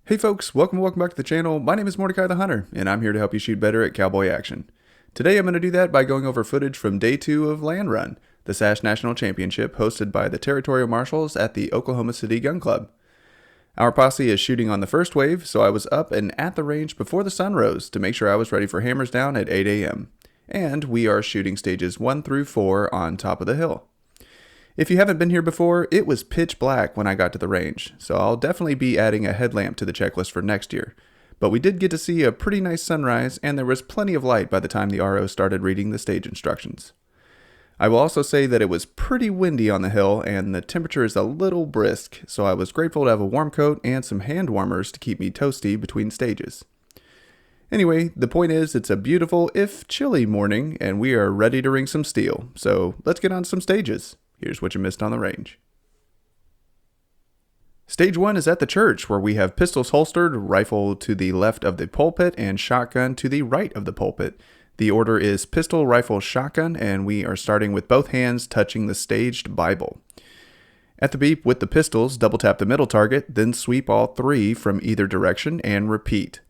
Hey folks, welcome back to the channel. My name is Mordecai the Hunter, and I'm here to help you shoot better at cowboy action. Today I'm going to do that by going over footage from Day 2 of Land Run, the SASS National Championship hosted by the Territorial Marshals at the Oklahoma City Gun Club. Our posse is shooting on the first wave, so I was up and at the range before the sun rose to make sure I was ready for hammers down at 8 a.m. And we are shooting stages 1 through 4 on top of the hill. If you haven't been here before, it was pitch black when I got to the range, so I'll definitely be adding a headlamp to the checklist for next year. But we did get to see a pretty nice sunrise, and there was plenty of light by the time the RO started reading the stage instructions. I will also say that it was pretty windy on the hill, and the temperature is a little brisk, so I was grateful to have a warm coat and some hand warmers to keep me toasty between stages. Anyway, the point is, it's a beautiful, if chilly morning, and we are ready to ring some steel, so let's get on some stages. Here's what you missed on the range. Stage 1 is at the church, where we have pistols holstered, rifle to the left of the pulpit, and shotgun to the right of the pulpit. The order is pistol, rifle, shotgun, and we are starting with both hands touching the staged Bible. At the beep with the pistols, double tap the middle target, then sweep all 3 from either direction and repeat.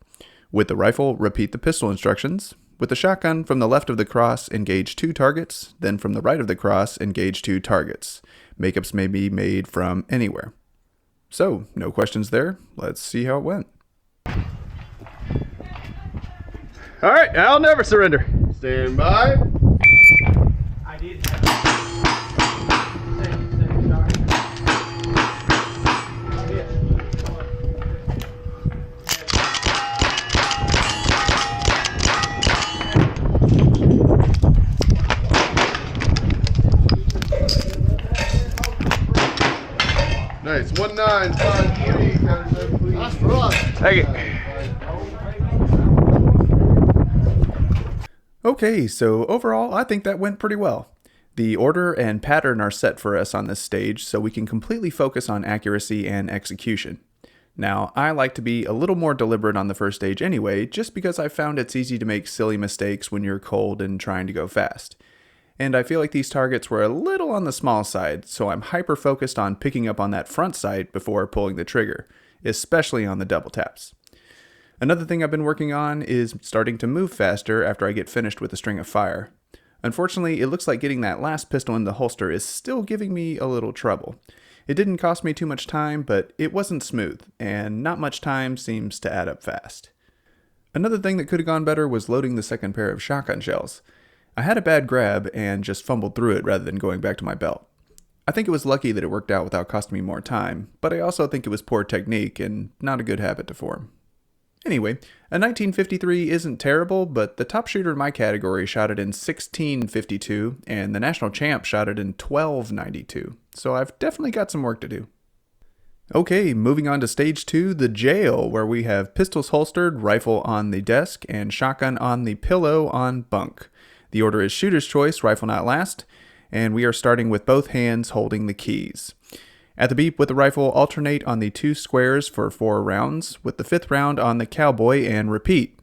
With the rifle, repeat the pistol instructions. With the shotgun, from the left of the cross, engage 2 targets, then from the right of the cross, engage 2 targets. Makeups may be made from anywhere. So, no questions there. Let's see how it went. Alright, I'll never surrender. Stand by. I did. Nice. 1953. That's right. Take it. Okay, so overall, I think that went pretty well. The order and pattern are set for us on this stage, so we can completely focus on accuracy and execution. Now, I like to be a little more deliberate on the first stage anyway, just because I found it's easy to make silly mistakes when you're cold and trying to go fast. And I feel like these targets were a little on the small side, so I'm hyper-focused on picking up on that front sight before pulling the trigger, especially on the double taps. Another thing I've been working on is starting to move faster after I get finished with a string of fire. Unfortunately, it looks like getting that last pistol in the holster is still giving me a little trouble. It didn't cost me too much time, but it wasn't smooth, and not much time seems to add up fast. Another thing that could have gone better was loading the second pair of shotgun shells. I had a bad grab and just fumbled through it rather than going back to my belt. I think it was lucky that it worked out without costing me more time, but I also think it was poor technique and not a good habit to form. Anyway, a 1953 isn't terrible, but the top shooter in my category shot it in 1652, and the national champ shot it in 1292, so I've definitely got some work to do. Okay, moving on to stage 2, the jail, where we have pistols holstered, rifle on the desk, and shotgun on the pillow on bunk. The order is shooter's choice, rifle not last, and we are starting with both hands holding the keys. At the beep with the rifle, alternate on the 2 squares for 4 rounds, with the 5th round on the Cowboy, and repeat.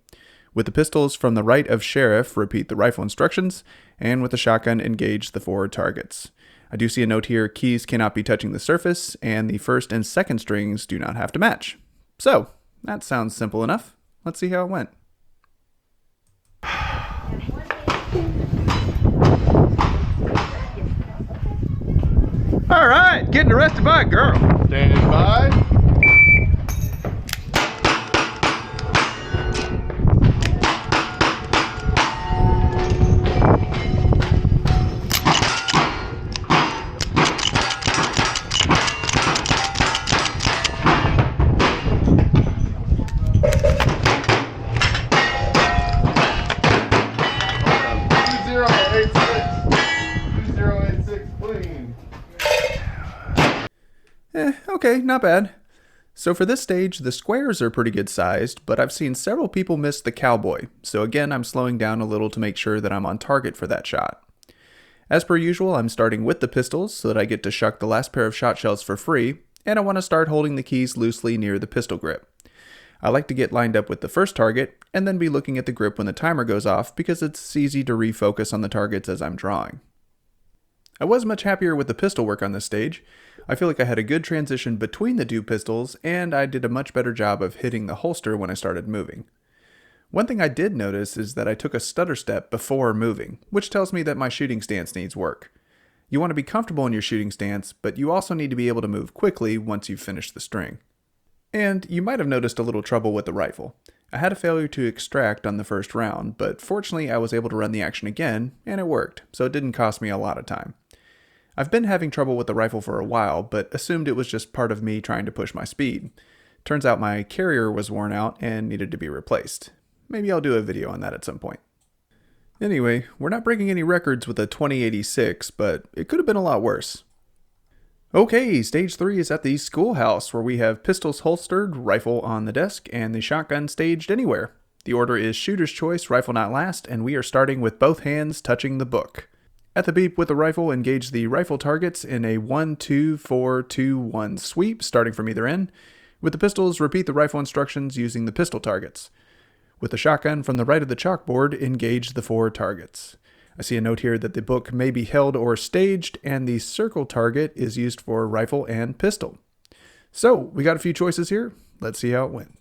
With the pistols from the right of sheriff, repeat the rifle instructions, and with the shotgun, engage the 4 targets. I do see a note here, keys cannot be touching the surface, and the 1st and 2nd strings do not have to match. So, that sounds simple enough. Let's see how it went. Alright, getting arrested by a girl. Stand by. Okay, not bad. So for this stage, the squares are pretty good sized, but I've seen several people miss the Cowboy, so again I'm slowing down a little to make sure that I'm on target for that shot. As per usual, I'm starting with the pistols so that I get to shuck the last pair of shot shells for free, and I want to start holding the keys loosely near the pistol grip. I like to get lined up with the first target, and then be looking at the grip when the timer goes off because it's easy to refocus on the targets as I'm drawing. I was much happier with the pistol work on this stage. I feel like I had a good transition between the two pistols, and I did a much better job of hitting the holster when I started moving. One thing I did notice is that I took a stutter step before moving, which tells me that my shooting stance needs work. You want to be comfortable in your shooting stance, but you also need to be able to move quickly once you've finished the string. And you might have noticed a little trouble with the rifle. I had a failure to extract on the first round, but fortunately I was able to run the action again, and it worked, so it didn't cost me a lot of time. I've been having trouble with the rifle for a while, but assumed it was just part of me trying to push my speed. Turns out my carrier was worn out and needed to be replaced. Maybe I'll do a video on that at some point. Anyway, we're not breaking any records with a 2086, but it could have been a lot worse. Okay, stage 3 is at the Schoolhouse, where we have pistols holstered, rifle on the desk, and the shotgun staged anywhere. The order is shooter's choice, rifle not last, and we are starting with both hands touching the book. At the beep with the rifle, engage the rifle targets in a 1-2-4-2-1 sweep, starting from either end. With the pistols, repeat the rifle instructions using the pistol targets. With the shotgun from the right of the chalkboard, engage the 4 targets. I see a note here that the book may be held or staged, and the circle target is used for rifle and pistol. So, we got a few choices here. Let's see how it went.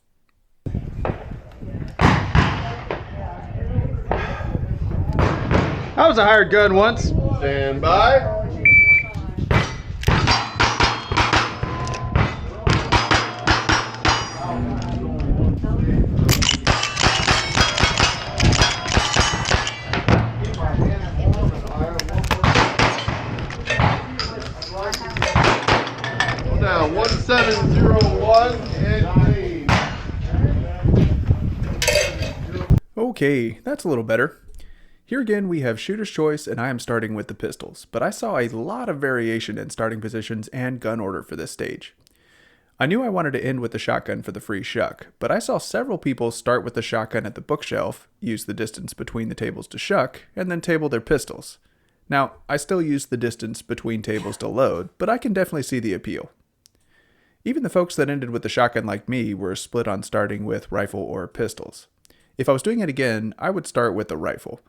I was a hired gun once. Stand by. Now 1701 and lead. Okay, that's a little better. Here again we have shooter's choice, and I am starting with the pistols, but I saw a lot of variation in starting positions and gun order for this stage. I knew I wanted to end with the shotgun for the free shuck, but I saw several people start with the shotgun at the bookshelf, use the distance between the tables to shuck, and then table their pistols. Now, I still use the distance between tables to load, but I can definitely see the appeal. Even the folks that ended with the shotgun like me were split on starting with rifle or pistols. If I was doing it again, I would start with the rifle.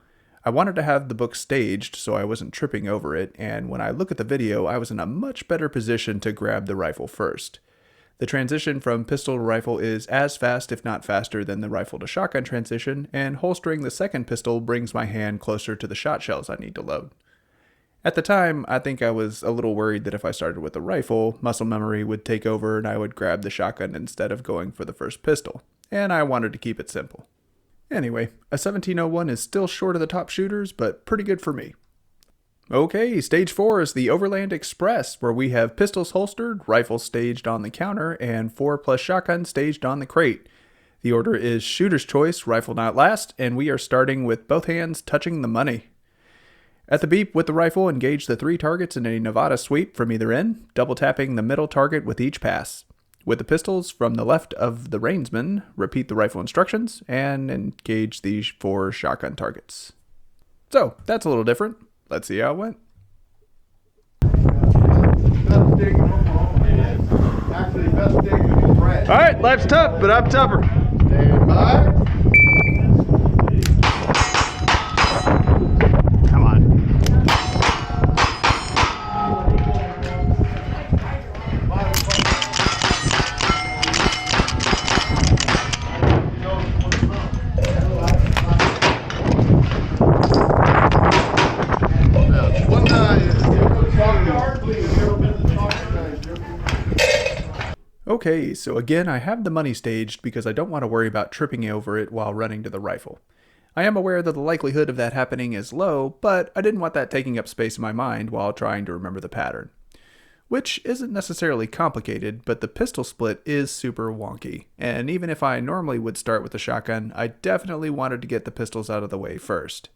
I wanted to have the book staged so I wasn't tripping over it, and when I look at the video, I was in a much better position to grab the rifle first. The transition from pistol to rifle is as fast, if not faster, than the rifle to shotgun transition, and holstering the second pistol brings my hand closer to the shot shells I need to load. At the time, I think I was a little worried that if I started with the rifle, muscle memory would take over and I would grab the shotgun instead of going for the first pistol, and I wanted to keep it simple. Anyway, a 1701 is still short of the top shooters, but pretty good for me. Okay, stage 4 is the Overland Express, where we have pistols holstered, rifles staged on the counter, and 4 plus shotgun staged on the crate. The order is shooter's choice, rifle not last, and we are starting with both hands touching the money. At the beep with the rifle, engage the 3 targets in a Nevada sweep from either end, double tapping the middle target with each pass. With the pistols from the left of the reinsman, repeat the rifle instructions, and engage the 4 shotgun targets. So, that's a little different. Let's see how it went. Alright, life's tough, but I'm tougher. Stand by. Come on. Okay, so again I have the money staged because I don't want to worry about tripping over it while running to the rifle. I am aware that the likelihood of that happening is low, but I didn't want that taking up space in my mind while trying to remember the pattern. Which isn't necessarily complicated, but the pistol split is super wonky, and even if I normally would start with the shotgun, I definitely wanted to get the pistols out of the way first.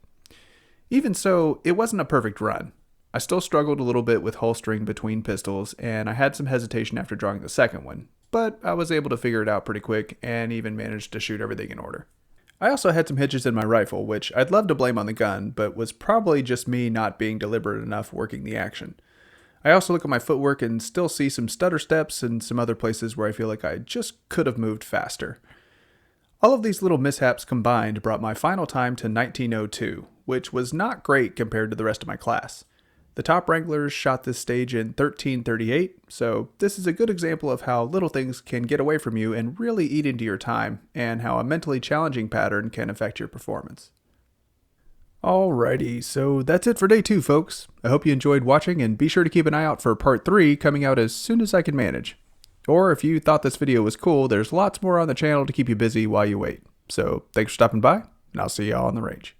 Even so, it wasn't a perfect run. I still struggled a little bit with holstering between pistols, and I had some hesitation after drawing the second one, but I was able to figure it out pretty quick and even managed to shoot everything in order. I also had some hitches in my rifle, which I'd love to blame on the gun, but was probably just me not being deliberate enough working the action. I also look at my footwork and still see some stutter steps and some other places where I feel like I just could have moved faster. All of these little mishaps combined brought my final time to 1902, which was not great compared to the rest of my class. The top wranglers shot this stage in 13:38, so this is a good example of how little things can get away from you and really eat into your time, and how a mentally challenging pattern can affect your performance. Alrighty, so that's it for day 2, folks. I hope you enjoyed watching, and be sure to keep an eye out for part 3 coming out as soon as I can manage. Or if you thought this video was cool, there's lots more on the channel to keep you busy while you wait. So thanks for stopping by, and I'll see y'all on the range.